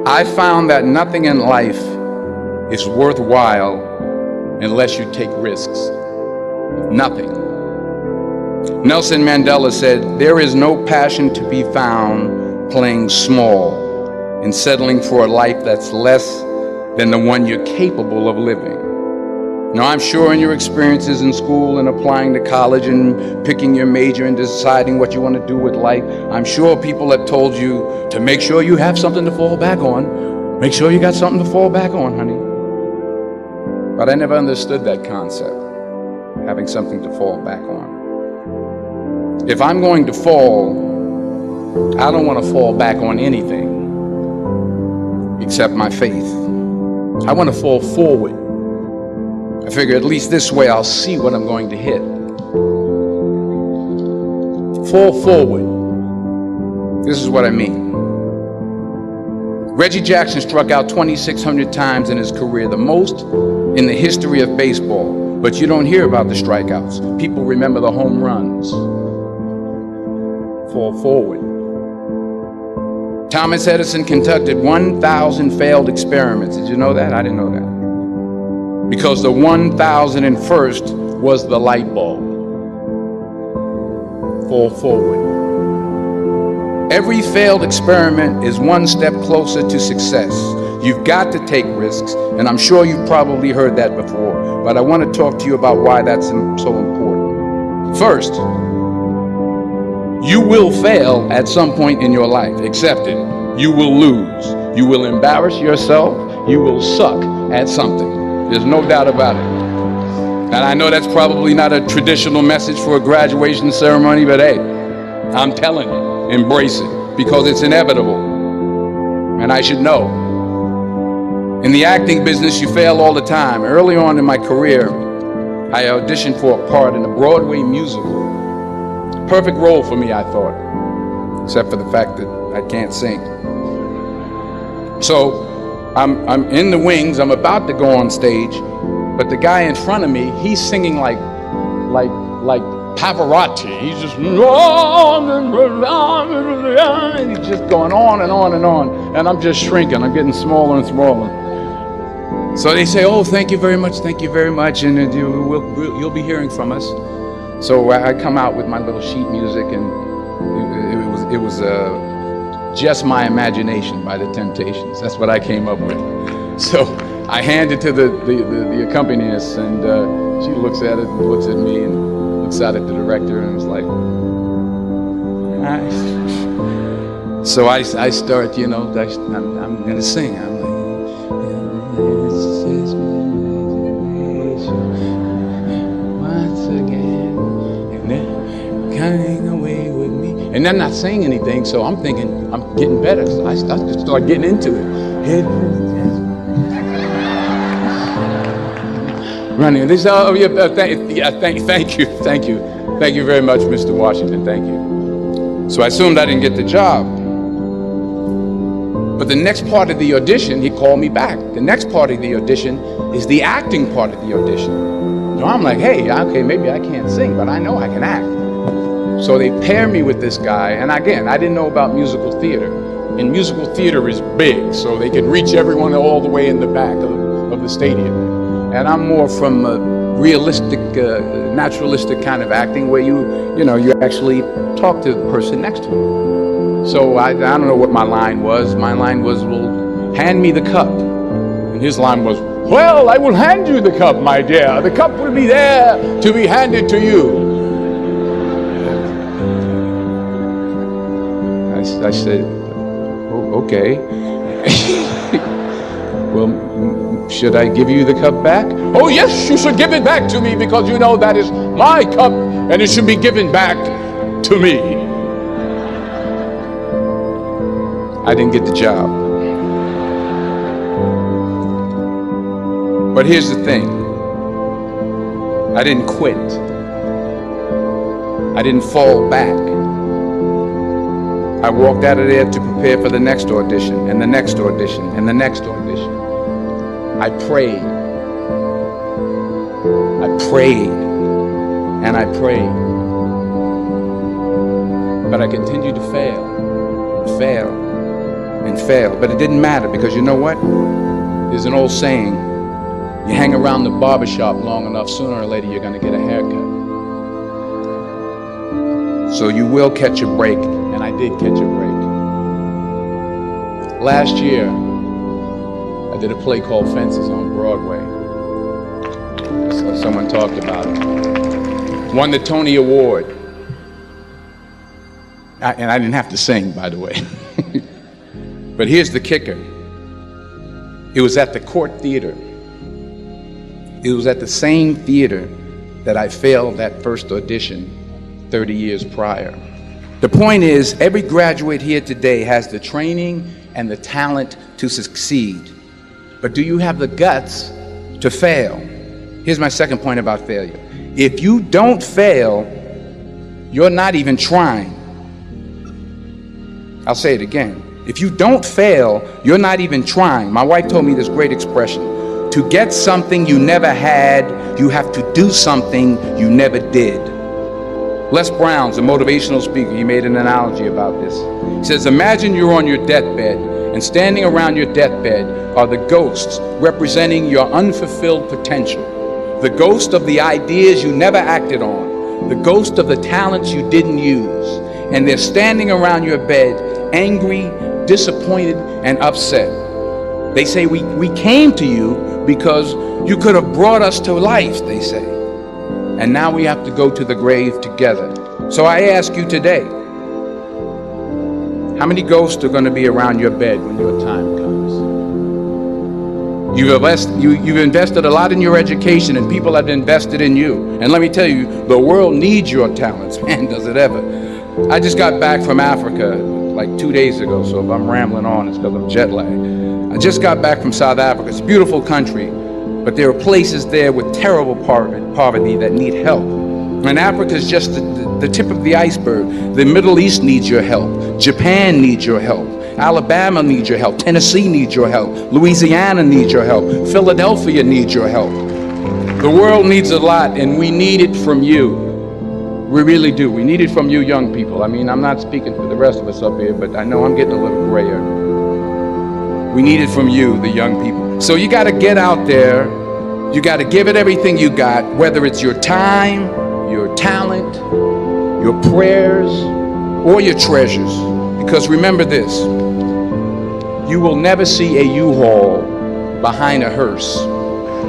I found that nothing in life is worthwhile unless you take risks. Nothing. Nelson Mandela said, "There is no passion to be found playing small and settling for a life that's less than the one you're capable of living." Now, I'm sure in your experiences in school and applying to college and picking your major and deciding what you want to do with life, I'm sure people have told you to make sure you have something to fall back on. Make sure you got something to fall back on, honey. But I never understood that concept, having something to fall back on. If I'm going to fall, I don't want to fall back on anything except my faith. I want to fall forward. I figure at least this way I'll see what I'm going to hit. Fall forward. This is what I mean. Reggie Jackson struck out 2,600 times in his career, the most in the history of baseball. But you don't hear about the strikeouts. People remember the home runs. Fall forward. Thomas Edison conducted 1,000 failed experiments. Did you know that? I didn't know that. Because the 1,001st was the light bulb. Fall forward. Every failed experiment is one step closer to success. You've got to take risks, and I'm sure you've probably heard that before, but I want to talk to you about why that's so important. First, you will fail at some point in your life. Accept it. You will lose. You will embarrass yourself. You will suck at something. There's no doubt about it. And I know that's probably not a traditional message for a graduation ceremony, but hey, I'm telling you, embrace it, because it's inevitable. And I should know. In the acting business, you fail all the time. Early on in my career, I auditioned for a part in a Broadway musical. Perfect role for me, I thought, except for the fact that I can't sing. So I'm in the wings, I'm about to go on stage, but the guy in front of me, he's singing like Pavarotti. He's just, and he's just going on and on and on, and I'm just shrinking, I'm getting smaller and smaller. So they say, "Oh, thank you very much, and you'll be hearing from us." So I come out with my little sheet music, and it was Just My Imagination by the Temptations. That's what I came up with. So I hand it to the accompanist, and she looks at it and looks at me and looks out at the director and was like, "Nice." So I start, I'm going to sing. I'm like, "It's just my imagination once again, and they're coming away with me." And they're not saying anything, so I'm thinking I'm getting better. So I start getting into it. Running. They say, "Oh, yeah, thank you very much, Mr. Washington. Thank you." So I assumed I didn't get the job. But the next part of the audition, he called me back. The next part of the audition is the acting part of the audition. So I'm like, "Hey, okay, maybe I can't sing, but I know I can act." So they pair me with this guy, and again, I didn't know about musical theater. And musical theater is big, so they can reach everyone all the way in the back of the stadium. And I'm more from a realistic, naturalistic kind of acting where you actually talk to the person next to you. So I don't know what my line was. My line was, "Well, hand me the cup." And his line was, "Well, I will hand you the cup, my dear. The cup will be there to be handed to you." I said, "Oh, okay." "Well, should I give you the cup back?" "Oh, yes, you should give it back to me, because you know that is my cup and it should be given back to me." I didn't get the job. But here's the thing. I didn't quit. I didn't fall back. I walked out of there to prepare for the next audition, and the next audition, and the next audition. I prayed. I prayed. And I prayed. But I continued to fail, and fail, and failed, but it didn't matter because you know what? There's an old saying, you hang around the barbershop long enough, sooner or later you're going to get a haircut. So you will catch a break, and I did catch a break. Last year, I did a play called Fences on Broadway. So someone talked about it. Won the Tony Award. And I didn't have to sing, by the way. But here's the kicker. It was at the Court Theater. It was at the same theater that I failed that first audition 30 years prior. The point is, every graduate here today has the training and the talent to succeed. But do you have the guts to fail? Here's my second point about failure. If you don't fail, you're not even trying. I'll say it again. If you don't fail, you're not even trying. My wife told me this great expression. To get something you never had, you have to do something you never did. Les Brown's a motivational speaker. He made an analogy about this. He says, imagine you're on your deathbed, and standing around your deathbed are the ghosts representing your unfulfilled potential. The ghost of the ideas you never acted on. The ghost of the talents you didn't use. And they're standing around your bed, angry, disappointed, and upset. They say, we came to you because you could have brought us to life, they say. And now we have to go to the grave together. So I ask you today, how many ghosts are going to be around your bed when your time comes? You've invested a lot in your education, and people have invested in you. And let me tell you, the world needs your talents. Man, does it ever. I just got back from Africa like 2 days ago, so if I'm rambling on, it's because of jet lag. I just got back from South Africa. It's a beautiful country, but there are places there with terrible poverty that need help. And Africa is just the tip of the iceberg. The Middle East needs your help. Japan needs your help. Alabama needs your help. Tennessee needs your help. Louisiana needs your help. Philadelphia needs your help. The world needs a lot, and we need it from you. We really do. We need it from you young people. I mean, I'm not speaking for the rest of us up here, but I know I'm getting a little grayer. We need it from you, the young people. So you got to get out there. You got to give it everything you got, whether it's your time, your talent, your prayers, or your treasures. Because remember this, you will never see a U-Haul behind a hearse.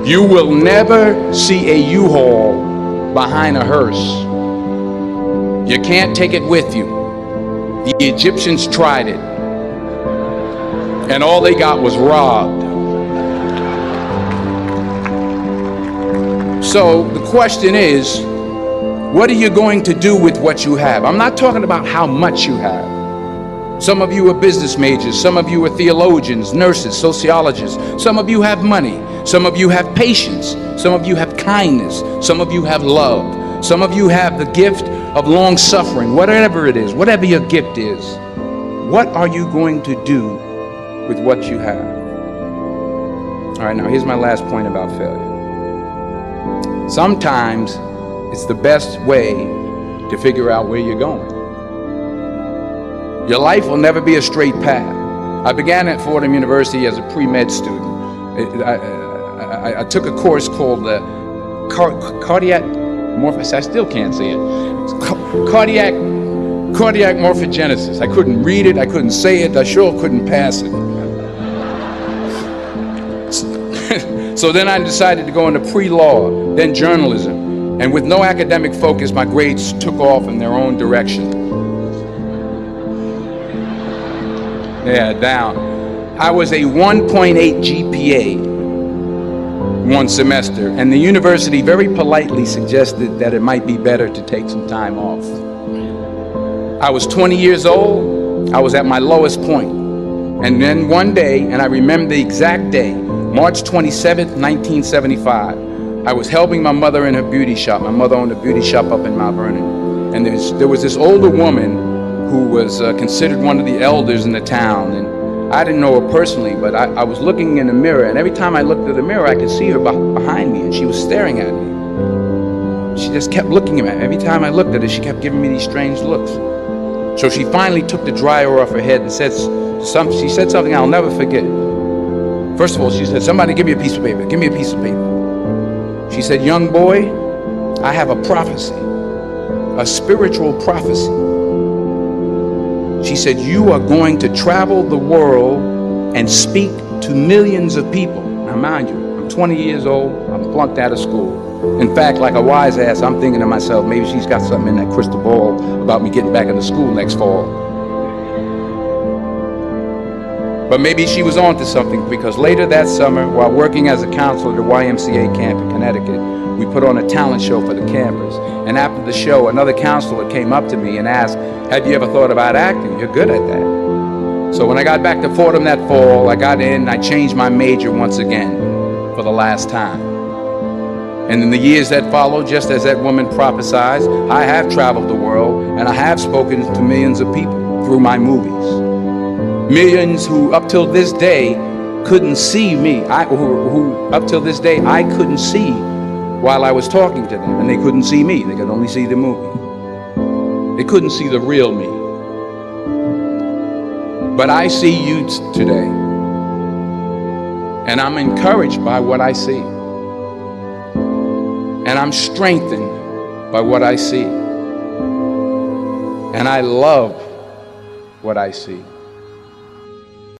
You will never see a U-Haul behind a hearse. You can't take it with you. The Egyptians tried it, and all they got was robbed. So the question is, what are you going to do with what you have? I'm not talking about how much you have. Some of you are business majors, some of you are theologians, nurses, sociologists. Some of you have money, some of you have patience, some of you have kindness, some of you have love. Some of you have the gift of long suffering, whatever it is, whatever your gift is. What are you going to do with what you have? All right, now here's my last point about failure. Sometimes it's the best way to figure out where you're going. Your life will never be a straight path. I began at Fordham University as a pre-med student. I took a course called cardiac morphogenesis. I still can't say it. Cardiac morphogenesis. I couldn't read it. I couldn't say it. I sure couldn't pass it. So then I decided to go into pre-law, then journalism. And with no academic focus, my grades took off in their own direction. Yeah, down. I was a 1.8 GPA one semester, and the university very politely suggested that it might be better to take some time off. I was 20 years old. I was at my lowest point. And then one day, and I remember the exact day, March 27th, 1975, I was helping my mother in her beauty shop. My mother owned a beauty shop up in Mount Vernon. And there was this older woman who was considered one of the elders in the town. And I didn't know her personally, but I was looking in the mirror, and every time I looked at the mirror, I could see her behind me, and she was staring at me. She just kept looking at me. Every time I looked at her, she kept giving me these strange looks. So she finally took the dryer off her head and she said something I'll never forget. First of all, she said, somebody give me a piece of paper, give me a piece of paper. She said, young boy, I have a prophecy, a spiritual prophecy. She said, you are going to travel the world and speak to millions of people. Now mind you, I'm 20 years old, I'm flunked out of school. In fact, like a wise ass, I'm thinking to myself, maybe she's got something in that crystal ball about me getting back into school next fall. But maybe she was on to something, because later that summer, while working as a counselor at the YMCA camp in Connecticut, we put on a talent show for the campers. And after the show, another counselor came up to me and asked, have you ever thought about acting? You're good at that. So when I got back to Fordham that fall, I got in and I changed my major once again for the last time. And in the years that followed, just as that woman prophesied, I have traveled the world and I have spoken to millions of people through my movies. Millions who up till this day couldn't see me, who up till this day I couldn't see while I was talking to them, and they couldn't see me, they could only see the movie. They couldn't see the real me. But I see you today, and I'm encouraged by what I see. And I'm strengthened by what I see. And I love what I see.